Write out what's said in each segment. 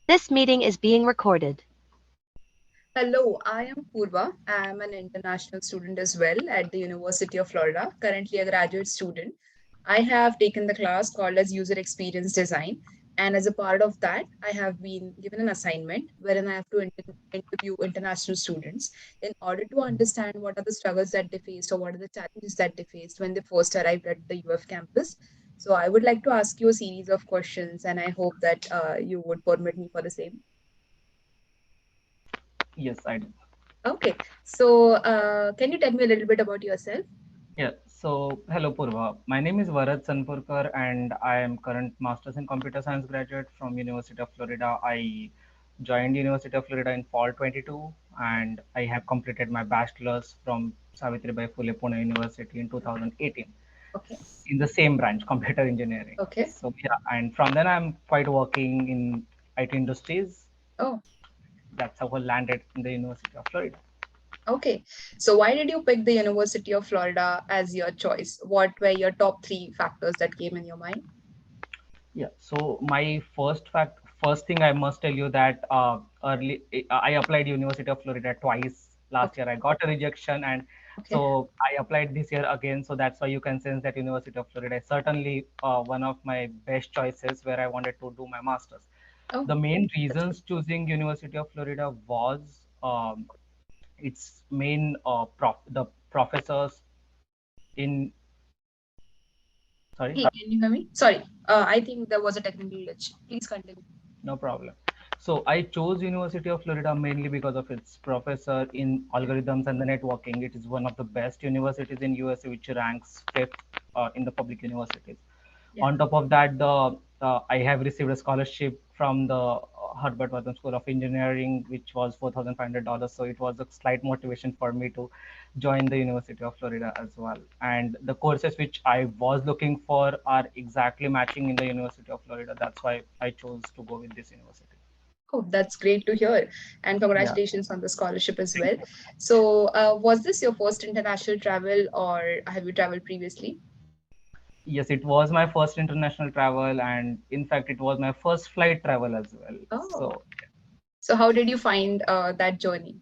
This meeting is being recorded. Hello, I am Purva. I am an international student as well at the University of Florida, currently a graduate student. I have taken the class called as User Experience Design, and as a part of that, I have been given an assignment wherein I have to interview international students in order to understand what are the struggles that they faced or what are the challenges that they faced when they first arrived at the UF campus. So I would like to ask you a series of questions, and I hope that you would permit me for the same. Yes, I do. Okay, so can you tell me a little bit about yourself? Yeah. So, hello Purva. My name is Varad Sanpurkar, and I am current Masters in Computer Science graduate from University of Florida. I joined University of Florida in fall 22, and I have completed my bachelor's from Savitribai Phule Pune University in 2018 Okay, in the same branch, computer engineering. okay. So yeah, and from then I'm quite working in IT industries. Oh, That's how I landed in the University of Florida. okay. So why did you pick the University of Florida as your choice? What were your top three factors that came in your mind? Yeah. So my first thing I must tell you that early I applied University of Florida twice last Okay, year. I got a rejection, and okay. so I applied this year again. So that's why you can sense that University of Florida is certainly one of my best choices where I wanted to do my masters. Oh, The main that's good. reasons choosing University of Florida was its main the professors in sorry. Hey, can you hear me? Sorry, I think there was a technical glitch. Please continue. No problem. So I chose University of Florida mainly because of its professor in algorithms and the networking. It is one of the best universities in USA, which ranks fifth in the public universities. Yeah. On top of that, the I have received a scholarship from the Herbert Wharton School of Engineering, which was $4,500. So it was a slight motivation for me to join the University of Florida as well. And the courses which I was looking for are exactly matching in the University of Florida. That's why I chose to go with this university. Oh, that's great to hear. And Yeah. congratulations on the scholarship as Thank well. you. So, was this your first international travel or have you traveled previously? Yes, it was my first international travel, and in fact, it was my first flight travel as well. Oh, So so how did you find that journey?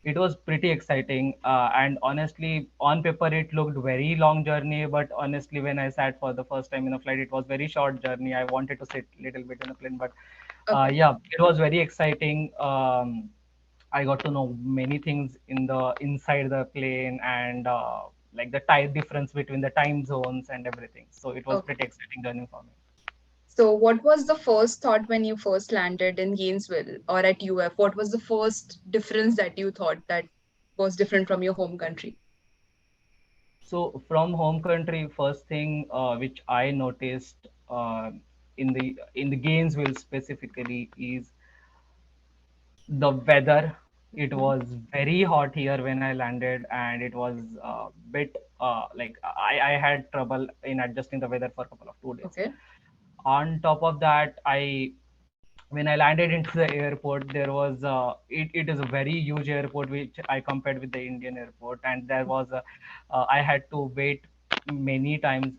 it was pretty exciting, and honestly, on paper, it looked very long journey. But honestly, when I sat for the first time in a flight, it was very short journey. I wanted to sit a little bit in a plane, but Okay. yeah, it was very exciting. I got to know many things in the inside the plane, and like the time difference between the time zones and everything. So it was Okay. pretty exciting journey for me. So, what was the first thought when you first landed in Gainesville or at UF? What was the first difference that you thought that was different from your home country? So from home country, first thing which I noticed in the Gainesville specifically is the weather. It Mhm. was very hot here when I landed, and it was a bit like I had trouble in adjusting the weather for a couple of 2 days. Okay. On top of that, I when I landed into the airport, there was it is a very huge airport which I compared with the Indian airport, and there was a I had to wait many times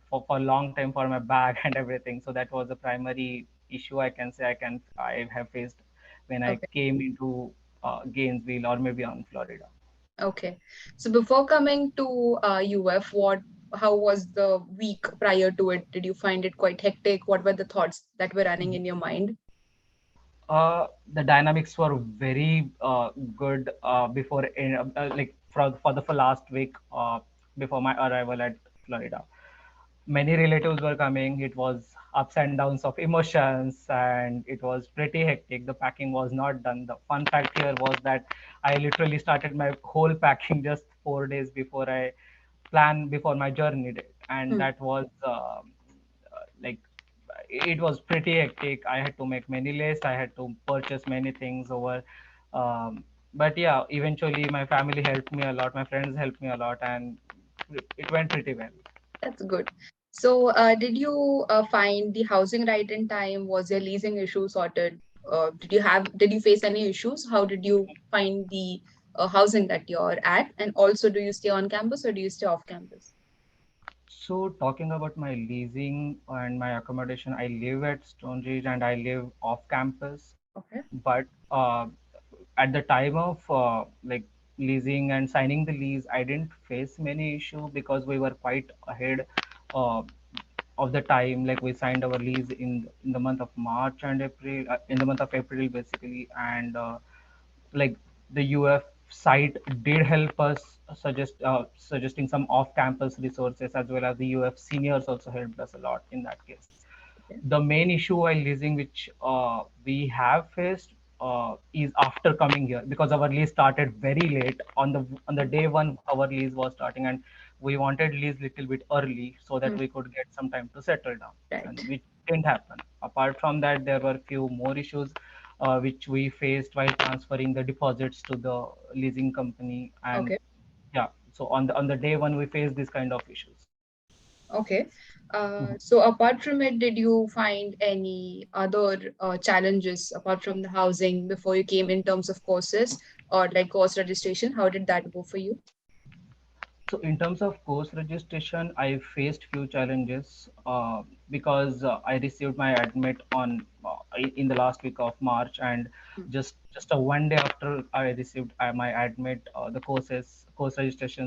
for a long time for my bag and everything. So that was the primary issue I can say I have faced when I Okay. came into Gainesville or maybe on Florida. Okay. So, before coming to UF, how was the week prior to it? Did you find it quite hectic? What were the thoughts that were running in your mind? The dynamics were very good before like for the for last week before my arrival at Florida. Many relatives were coming. It was ups and downs of emotions, and it was pretty hectic. The packing was not done. The fun fact here was that I literally started my whole packing just 4 days before I plan before my journey date, and Hmm. that was like it was pretty hectic. I had to make many lists. I had to purchase many things over. But yeah, eventually my family helped me a lot. My friends helped me a lot, and it went pretty well. That's good. So, did you find the housing right in time? Was your leasing issue sorted? Did you face any issues? How did you find the housing that you're at? And also, do you stay on campus or do you stay off campus? So talking about my leasing and my accommodation, I live at Stonebridge and I live off campus. Okay. But at the time of leasing and signing the lease, I didn't face many issue because we were quite ahead uh, of the time. Like we signed our lease in the month of March and April, in the month of April basically, and like the UF site did help us suggesting some off-campus resources, as well as the UF seniors also helped us a lot in that case. Okay. The main issue while leasing which we have faced is after coming here, because our lease started very late on the Mm. day one our lease was starting, and we wanted lease little bit early so that Mm. we could get some time to settle down, and Right. which didn't happen. Apart from that, there were few more issues which we faced while transferring the deposits to the leasing company. And Okay. yeah, so on the day one we faced this kind of issues. Okay. Mhm. So apart from it, did you find any other challenges apart from the housing before you came in terms of courses or like course registration? How did that go for you? So in terms of course registration, I faced few challenges because I received my admit on in the last week of March, and Mm. just a one day after I received my admit, the course registration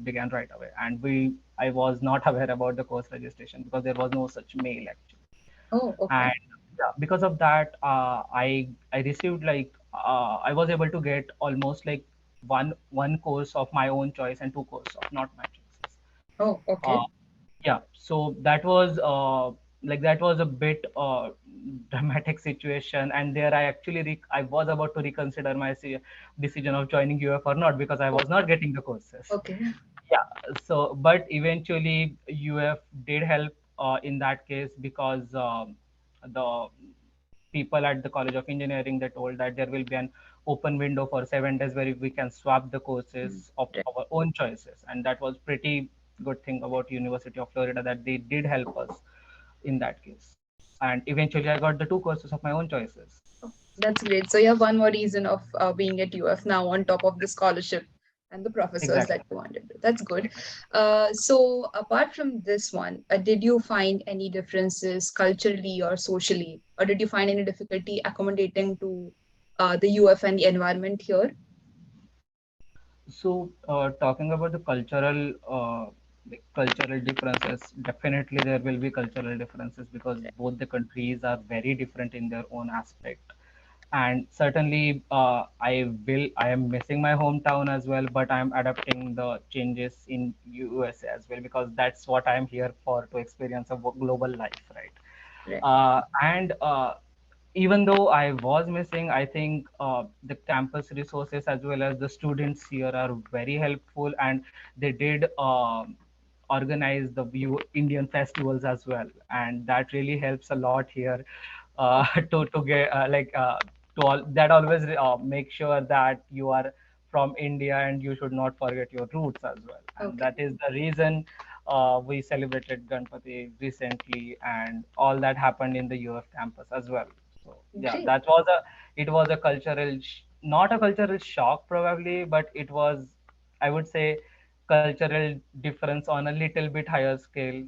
began right away, and we I was not aware about the course registration because there was no such mail actually. Oh, okay. And yeah, because of that, I received like I was able to get almost like one course of my own choice and two courses of not my choices. Oh, uh, okay. yeah, so that was a bit dramatic situation, and there I was about to reconsider my decision of joining UF or not, because I Oh, was not getting the courses. okay. Yeah, so but eventually UF did help in that case, because the people at the College of Engineering, they told that there will be an open window for 7 days where we can swap the Mm. courses of Right. our own choices, and that was pretty good thing about University of Florida, that they did help us in that case. And eventually I got the two courses of my own choices. Oh, that's great. So you have one more reason of being at UF now on top of the scholarship and the professors Exactly. that you wanted. That's good. So apart from this one, did you find any differences culturally or socially, or did you find any difficulty accommodating to the UF and the environment here? So, talking about the cultural differences, definitely there will be cultural differences because both the countries are very different in their own aspect. And certainly, I am missing my hometown as well, but I'm adapting the changes in USA as well, because that's what I'm here for, to experience a global life, right? Right. And even though I was missing, I think the campus resources as well as the students here are very helpful, and they did organize the Indian festivals as well, and that really helps a lot here to get to all that always make sure that you are from India and you should not forget your roots as well, and Okay. that is the reason we celebrated Ganpati recently, and all that happened in the UF campus as well. So yeah, Great. that was a it was a not a cultural shock probably, but it was, I would say, cultural difference on a little bit higher scale,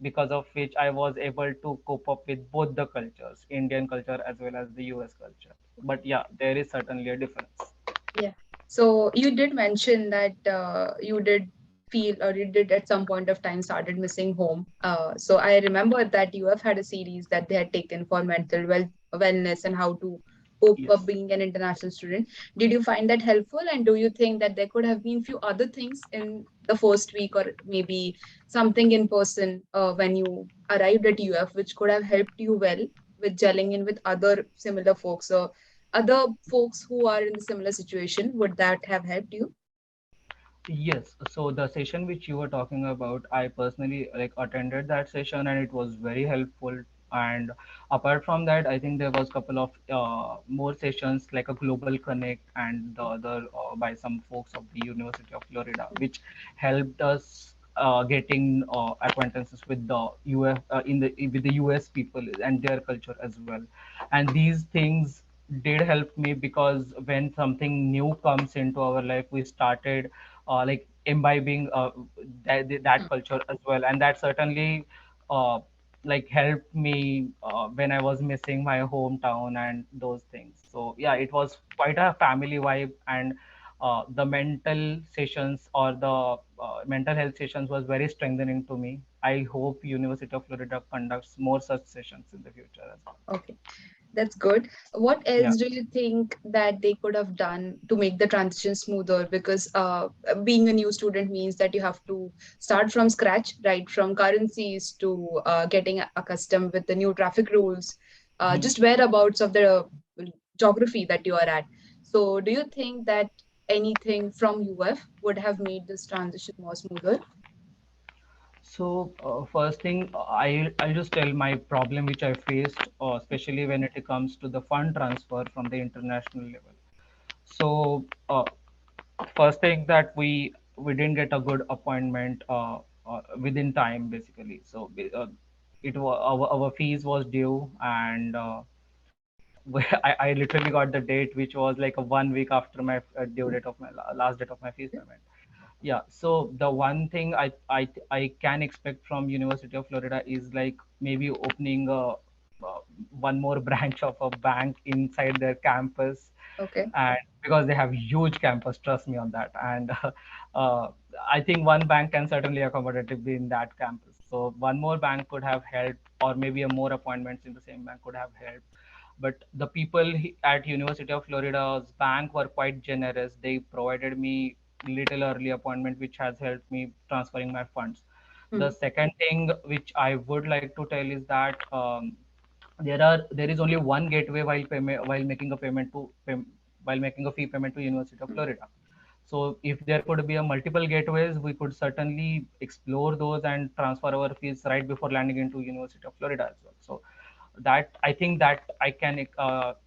because of which I was able to cope up with both the cultures, Indian culture as well as the US culture. But yeah, there is certainly a difference. Yeah. So you did mention that you did feel or you did at some point of time started missing home. So I remember that you have had a series that they had taken for mental wellness and how to cope up Yes. being an international student. Did you find that helpful? And do you think that there could have been few other things in the first week or maybe something in person when you arrived at UF which could have helped you well with gelling in with other similar folks? Or other folks who are in the similar situation, would that have helped you? Yes, so the session which you were talking about, I personally like attended that session and it was very helpful. And apart from that, I think there was couple of more sessions like a global connect and the other by some folks of the University of Florida, which helped us getting acquaintances with the UF in the with the US people and their culture as well. And these things did help me, because when something new comes into our life, we started like imbibing that culture as well, and that certainly uh, like helped me when I was missing my hometown and those things. So yeah, it was quite a family vibe, and the mental sessions or the mental health sessions was very strengthening to me. I hope University of Florida conducts more such sessions in the future as well. Okay. That's good. What Yeah. else do you think that they could have done to make the transition smoother? Because being a new student means that you have to start from scratch, right? From currencies to getting accustomed with the new traffic rules, Mhm. just whereabouts of the geography that you are at. So, do you think that anything from UF would have made this transition more smoother? So first thing, I'll just tell my problem which I faced, especially when it comes to the fund transfer from the international level. So first thing that we didn't get a good appointment within time basically. So it was our fees was due, and I literally got the date which was like a 1 week after my due date of my last date of my fees payment. Yeah, so the one thing I can expect from University of Florida is like maybe opening uh, one more branch of a bank inside their campus, Okay. and because they have huge campus, trust me on that. And uh, I think one bank can certainly accommodate it in that campus. So one more bank could have helped, or maybe a more appointments in the same bank could have helped. But the people at University of Florida's bank were quite generous. They provided me little early appointment, which has helped me transferring my funds. The Hmm. second thing which I would like to tell is that there is only one gateway while making a while making a fee payment to University of Hmm. Florida. So if there could be a multiple gateways, we could certainly explore those and transfer our fees right before landing into University of Florida as well. So that I think that I can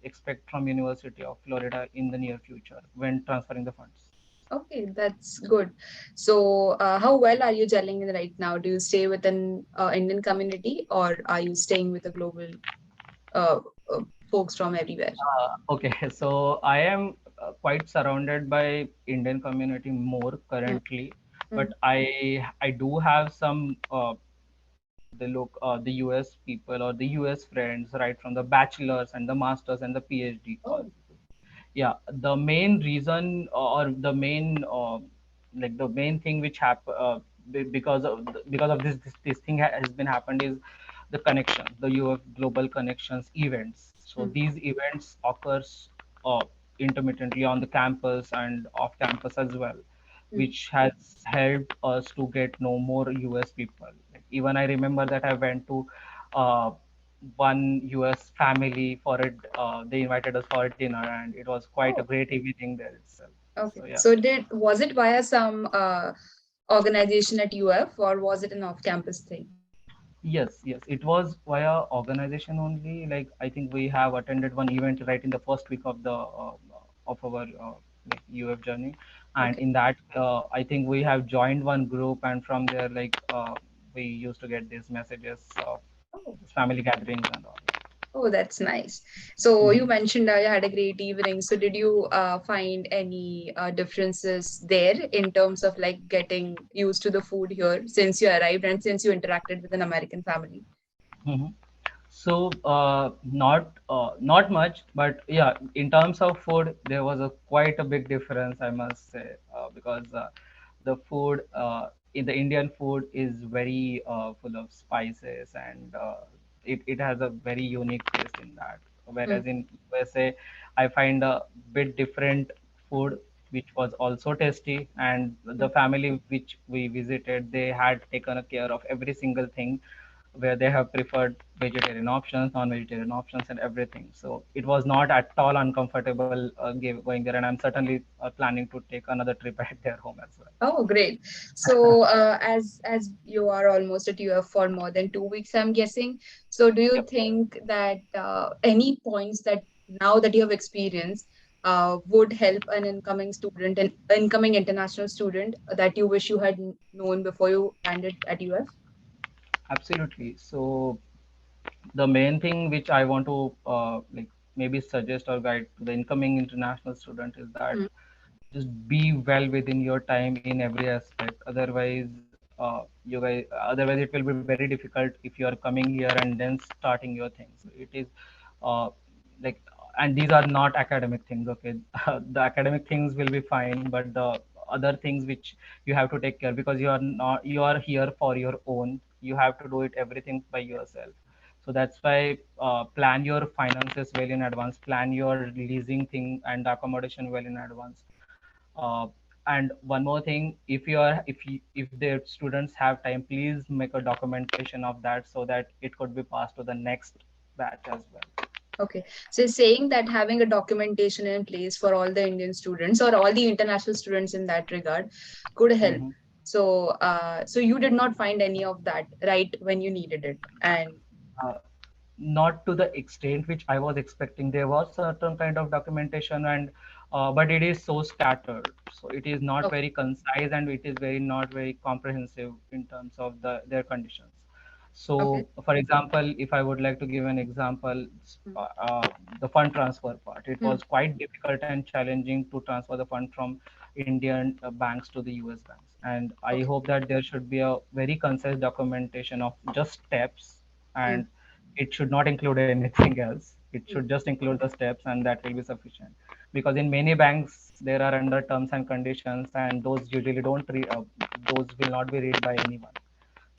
expect from University of Florida in the near future when transferring the funds. Okay, that's good. So, how well are you gelling in right now? Do you stay within Indian community, or are you staying with the global uh, uh, folks from everywhere? Okay, so I am quite surrounded by Indian community more Hmm. currently, Hmm. but I do have some the US people or the US friends right from the bachelors and the masters and the PhD all. Oh. Yeah, the main reason or the main like the main thing which happened because of this thing has been happened is the connection, the UF global connections events. So Hmm. these events occurs uh, intermittently on the campus and off campus as well, Hmm. which has helped us to get know more US people. Like, even I remember that I went to uh, one US family for it. They invited us for dinner, and it was quite a Oh, great evening there itself. okay. So yeah, So, did was it via some organization at UF, or was it an off-campus thing? yes, it was via organization only. Like I think we have attended one event right in the first week of our like UF journey, and Okay. in that I think we have joined one group, and from there we used to get these messages of Oh. this family gatherings and all. Oh, that's nice. So you Mhm. mentioned you had a great evening. So did you find any differences there in terms of like getting used to the food here since you arrived and since you interacted with an American family? Mhm. So not much, but yeah, in terms of food, there was a quite a big difference, I must say, because the food in the Indian food is very full of spices, and it has a very unique taste in that. Hmm. Whereas in USA, I find a bit different food, which was also tasty, and the Hmm. family which we visited, they had taken a care of every single thing, where they have preferred vegetarian options, non-vegetarian options, and everything. So it was not at all uncomfortable going there, and I'm certainly planning to take another trip at their home as well. Oh, great. So as you are almost at UF for more than 2 weeks, I'm guessing. So do you Yep. think that any points that now that you have experienced would help an incoming student, an incoming international student that you wish you had known before you landed at UF? Absolutely. So the main thing which I want to like maybe suggest or guide to the incoming international student is that Hmm. just be well within your time in every aspect. Otherwise, otherwise it will be very difficult if you are coming here and then starting your things. So it is uh, like, and these are not academic things. Okay, the academic things will be fine, but the other things which you have to take care, because you are here for your own. You have to do it everything by yourself. So that's why plan your finances well in advance, plan your leasing thing and accommodation well in advance. uh, and one more thing, if the students have time, please make a documentation of that so that it could be passed to the next batch as well. Okay. So saying that having a documentation in place for all the Indian students or all the international students in that regard could help. Mhm. So you did not find any of that right when you needed it. And uh, Not to the extent which I was expecting. There was certain kind of documentation, and but it is so scattered. So it is not okay, very concise, and it is very not very comprehensive in terms of their conditions. okay. So, for example, if I would like to give an example, Hmm. the fund transfer part, it Hmm. was quite difficult and challenging to transfer the fund from Indian banks to the US banks. And I Okay. hope that there should be a very concise documentation of just steps, Hmm. and it should not include anything else. It should Hmm. just include the steps, and that will be sufficient. Because in many banks, there are under terms and conditions, and those usually don't read, those will not be read by anyone.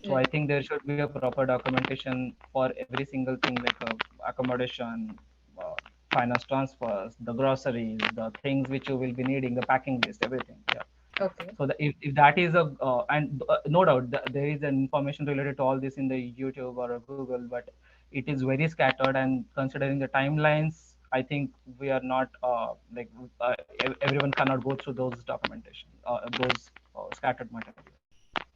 So Hmm. I think there should be a proper documentation for every single thing, like accommodation, uh, finance transfers, the groceries, the things which you will be needing, the packing list, everything. Yeah. Okay. So if that is a and no doubt there is an information related to all this in the YouTube or a Google, but it is very scattered. And considering the timelines, I think we are not everyone cannot go through those documentation, those scattered material.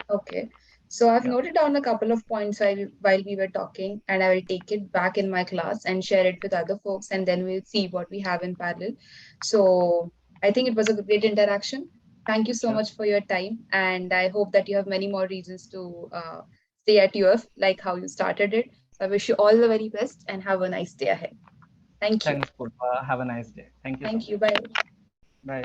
Okay. So I've Yeah, noted down a couple of points while we were talking, and I will take it back in my class and share it with other folks, and then we'll see what we have in parallel. So I think it was a great interaction. Thank you so sure. much for your time, and I hope that you have many more reasons to stay at UF like how you started it. So I wish you all the very best and have a nice day ahead. Thank you. Thanks, Purva. Have a nice day. Thank you so Thank you. much. Bye. Bye.